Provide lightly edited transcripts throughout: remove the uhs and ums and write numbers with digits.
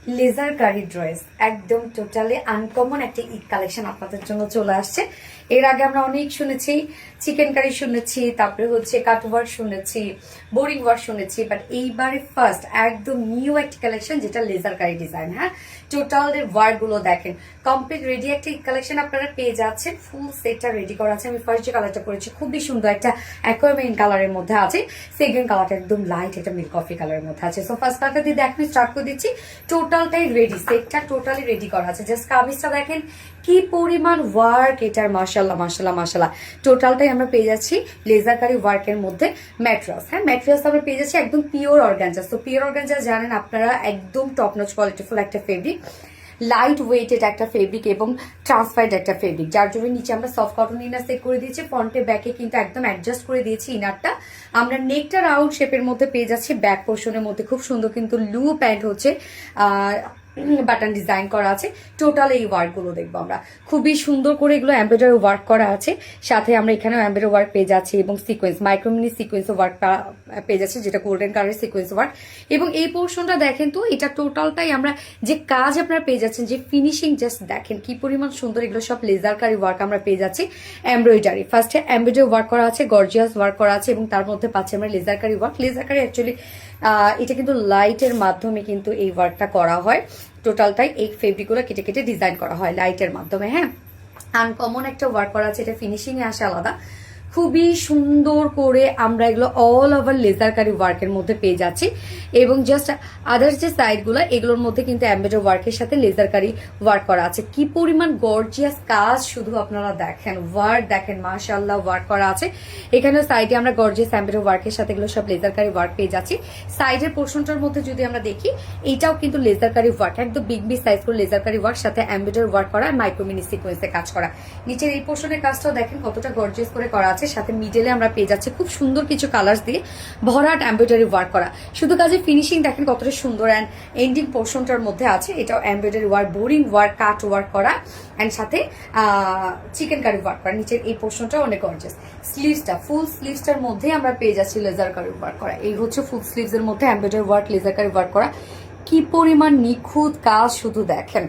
Laser কারি dress একদম totally uncommon একটা Eid collection আপনাদের জন্য চলে আসছে। এর আগে আমরা অনেক শুনেছি, চিকেন কারি শুনেছি, তারপরে হচ্ছে কাট ওয়ার্ক শুনেছি, বোরিং ওয়ার্ক শুনেছি, বাট এইবারে ফার্স্ট একদম নিউ একটা কালেকশন যেটা লেজার কারি ডিজাইন। হ্যাঁ, টোটাল ওয়ার্ক গুলো দেখেন, কমপ্লিট রেডি একটা ঈদ কালেকশন আপনারা পেয়ে যাচ্ছেন। ফুল সেটটা রেডি করা আছে। আমি ফার্স্ট যে কালারটা করেছি খুবই সুন্দর একটা অ্যাকোয়ামেরিন কালারের মধ্যে আছে, সেকেন্ড কালারটা একদম লাইট একটা মিল্ক কফি কালারের মধ্যে আছে। সো ফার্স্ট কালারটা দিয়ে দেখেন স্টার্ট করে দিচ্ছি। টোটালটাই রেডি, সেটটা টোটালি রেডি করা আছে। জাস্ট কামিজটা দেখেন কি পরিমাণ ওয়ার্ক এটার, মাশাল্লাহ মাশাল্লাহ মাশাল্লাহ। টোটালটাই আমরা পেয়ে যাচ্ছি লেজার কারি ওয়ার্কের মধ্যে ম্যাট্রাস। হ্যাঁ, ম্যাট্রাস আমরা পেয়ে যাচ্ছি একদম পিওর অর্গানজা। তো পিওর অর্গানজা জানেন আপনারা, একদম টপ নচ কোয়ালিটিফুল একটা ফেব্রিক, লাইট ওয়েটেড একটা ফেব্রিক এবং ট্রান্সপারেন্ট একটা ফেব্রিক, যার জন্য নিচে আমরা সফট কটন ইনার সেট করে দিয়েছি। ফ্রন্টে ব্যাকে কিন্তু একদম অ্যাডজাস্ট করে দিয়েছি ইনারটা। আমরা নেকটা রাউন্ড শেপের মধ্যে পেয়ে যাচ্ছি। ব্যাক পোর্শনের মধ্যে খুব সুন্দর কিন্তু লু প্যান্ট হচ্ছে বাটন ডিজাইন করা আছে। টোটাল এই ওয়ার্ক গুলো দেখবো আমরা, খুবই সুন্দর করে এগুলো এমব্রয়ডারি ওয়ার্ক করা আছে। সাথে আমরা এখানেও এমব্রয়ডারি ওয়ার্ক পেয়ে যাচ্ছি এবং সিকোয়েন্স, মাইক্রোমিনি সিকোয়েন্স ওয়ার্ক পেয়ে যাচ্ছে, যেটা গোল্ডেন কালারের সিকোয়েন্স ওয়ার্ক। এবং এই পোর্শনটা দেখেন তো, এটা টোটালটাই আমরা যে কাজ আপনারা পেয়ে যাচ্ছেন, যে ফিনিশিং জাস্ট দেখেন কি পরিমাণ সুন্দর। এগুলো সব লেজার কারি ওয়ার্ক আমরা পেয়ে যাচ্ছি। এমব্রয়ডারি, ফার্স্টে এমব্রয়ডারি ওয়ার্ক করা আছে, গর্জিয়াস ওয়ার্ক করা আছে এবং তার মধ্যে পাচ্ছি আমরা লেজার কারি ওয়ার্ক। লেজার কারি অ্যাকচুয়ালি এটা কিন্তু লাইটের মাধ্যমে কিন্তু এই ওয়ার্কটা করা হয়। টোটালটাই এই ফেব্রিকগুলো কেটে কেটে ডিজাইন করা হয় লাইটের মাধ্যমে। হ্যাঁ, আনকমন একটা ওয়ার্ক করা আছে, এটা ফিনিশিং এ আসে আলাদা। খুবই সুন্দর করে আমরা এগুলো অল ওভার লেজার কারি ওয়ার্কের মধ্যে পেয়ে যাচ্ছি। এবং জাস্ট আদার্স যে সাইডগুলো, এগুলোর মধ্যে কিন্তু এমব্রয়ডারি ওয়ার্কের সাথে লেজার কারি ওয়ার্ক করা আছে। কি পরিমাণ গর্জিয়াস কাজ, শুধু আপনারা দেখেন, ওয়ার্ক দেখেন, মাশাআল্লাহ ওয়ার্ক করা আছে। এখানে সাইডে আমরা গর্জিয়াস এমব্রয়ডারি ওয়ার্কের সাথে এগুলো সব লেজার কারি ওয়ার্ক পেয়ে যাচ্ছি। সাইডের পোর্শনটার মধ্যে যদি আমরা দেখি, এটাও কিন্তু লেজার কারি ওয়ার্ক, একদম বিগ বিগ সাইজ করে লেজার কারি ওয়ার্ক, সাথে এমব্রয়ডারি ওয়ার্ক করা, মাইক্রোমিনি সিকোয়েন্সে কাজ করা। নিচের এই পোর্শনের কাজটাও দেখেন কতটা গর্জিয়াস করে করা আছে। সাথে মিডলে আমরা পেয়ে যাচ্ছি খুব সুন্দর কিছু কালার্স দিয়ে ভরাট এমব্রয়ডারি ওয়ার্ক করা। শুধু কাজে ফিনিশিং দেখেন কতটা সুন্দর। অ্যান্ড এন্ডিং পোর্শনটার মধ্যে আছে, এটাও এমব্রয়ডারি ওয়ার্ক, বোরিং ওয়ার্ক, কাট ওয়ার্ক করা, অ্যান্ড সাথে চিকেন কারি ওয়ার্ক করা। নিচের এই পোর্শনটা অনেক গর্জিয়াস। স্লিভসটা, ফুল স্লিভসটার মধ্যে আমরা পেয়ে যাচ্ছি লেজার কারি ওয়ার্ক করা। এই হচ্ছে ফুল স্লিভস এর মধ্যে এমব্রয়ডারি ওয়ার্ক, লেজার কারি ওয়ার্ক করা। কি পরিমাণ নিখুঁত কাজ শুধু দেখেন।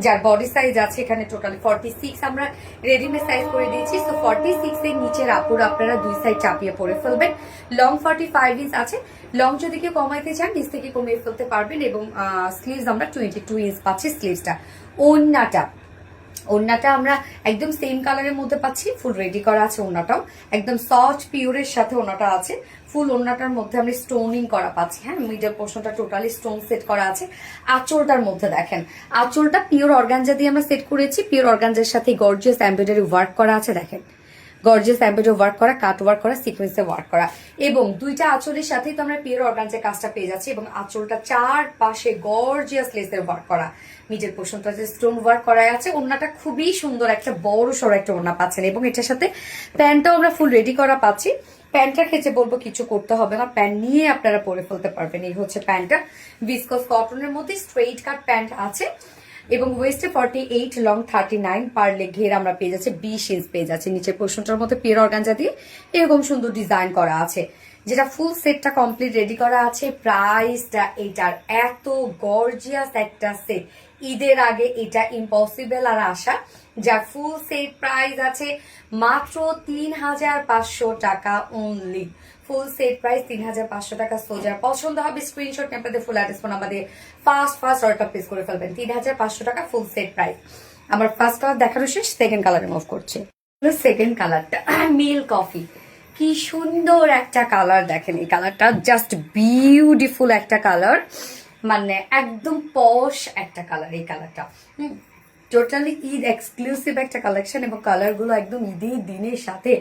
যার বডি সাইজ আছে এখানে টোটালি 46, আমরা রেডিমেড সাইজ করে দিয়েছি। তো 46 এর নিচের আপুর আপনারা দুই সাইড চাপিয়ে পরে ফেলবেন। লং 45 ইঞ্চ আছে। লং যদি কেউ কমাইতে চান নিচ থেকে কমিয়ে ফেলতে পারবেন। এবং স্লিভস আমরা 22 ইঞ্চ পাচ্ছি স্লিভসটা। ওড়নাটা আমরা একদম সেম কালারের মধ্যে পাচ্ছি, ফুল রেডি করা আছে। ওড়নাটাও একদম সফট পিওরের সাথে ওড়নাটা আছে। ফুল ওড়নাটার মধ্যে আমরা স্টোনিং করা পাচ্ছি। হ্যাঁ, মিডল পোর্শনটা টোটালি স্টোন সেট করা আছে। আঁচলটার মধ্যে দেখেন, আঁচলটা পিওর অর্গানজা দিয়ে আমরা সেট করেছি। পিওর অর্গানজার সাথে গর্জিয়াস এমব্রয়ডারি ওয়ার্ক করা আছে। দেখেন গর্জিয়াস এমব্রয়ডারি ওয়ার্ক করা, কাট ওয়ার্ক করা, সিকোয়েন্সে ওয়ার্ক করা। এবং দুইটা আঁচলের সাথেই তো আমরা পিওর অর্গানজার কাজটা পেয়ে যাচ্ছি। এবং আঁচলটা চারপাশে গর্জিয়াস লেসের ওয়ার্ক করা, মিডল পোর্শনটা স্টোন ওয়ার্ক করা আছে। ওড়নাটা খুবই সুন্দর, একটা বড় সড়ো একটা ওড়না পাচ্ছেন। এবং এটার সাথে প্যান্টটাও আমরা ফুল রেডি করা পাচ্ছি। প্যান্টটার ক্ষেত্রে বলবো কিছু করতে হবে না, প্যান্ট নিয়ে আপনারা পরে ফেলতে পারবেন। এই হচ্ছে প্যান্টটা, ভিসকস কটনের মধ্যে স্ট্রেইট কাট প্যান্ট আছে। এবং ওয়েস্টে 48, লং 39, পার লেগ ঘের আমরা পেয়ে যাচ্ছি 20 ইঞ্চ পেয়ে যাচ্ছি। নিচের পোর্শনটার মধ্যে পিওর অর্গানজা দিয়ে এরকম সুন্দর ডিজাইন করা আছে, যেটা ফুল সেটটা কমপ্লিট রেডি করা আছে। প্রাইসটা এটার এত গর্জিয়াস একটা সেট, ঈদের আগে এটা ইম্পসিবল আর আশা। যার ফুল সেট প্রাইস আছে মাত্র 3500 টাকা অনলি। ফুল সেট প্রাইস 3500 টাকা। সোজার পছন্দ হবে স্ক্রিনশট নিয়ে আপনাদের ফুল অ্যাড্রেস ফোন নাম্বার দিয়ে ফার্স্ট অর্ডার প্লেস করে ফেলবেন। 3500 টাকা ফুল সেট প্রাইস। আমার ফার্স্ট কালার দেখানো শেষ, সেকেন্ড কালারে মুভ করছে। সেকেন্ড কালারটা মিল্ক কফি, কি সুন্দর একটা কালার দেখেন। এই কালারটা জাস্ট বিউটিফুল একটা কালার, মানে একদম পশ একটা কালার এই কালারটা। টোটালি ঈদ এক্সক্লুসিভ একটা কালেকশন এবং কালার গুলো একদম ঈদের দিনের সাথে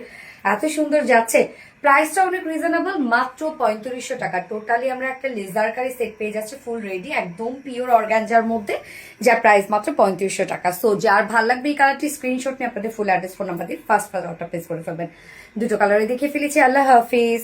এত সুন্দর যাচ্ছে। প্রাইসটা অনেক রিজনেবল, মাত্র 3500 টাকা। টোটালি আমরা একটা লেজার কারি সেট পেয়ে যাচ্ছে ফুল রেডি, একদম পিওর অর্গানজার মধ্যে, যার প্রাইস মাত্র 3500 টাকা। সো যার ভালো লাগবে এই কালারটি স্ক্রিনশট নিয়ে আপনাদের ফুল অ্যাড্রেস ফোন নাম্বার দিয়ে ফার্স্ট অর্ডার প্লেস করে ফেলবেন। দুটো কালারে দেখে ফেলেছি। আল্লাহ হাফিজ।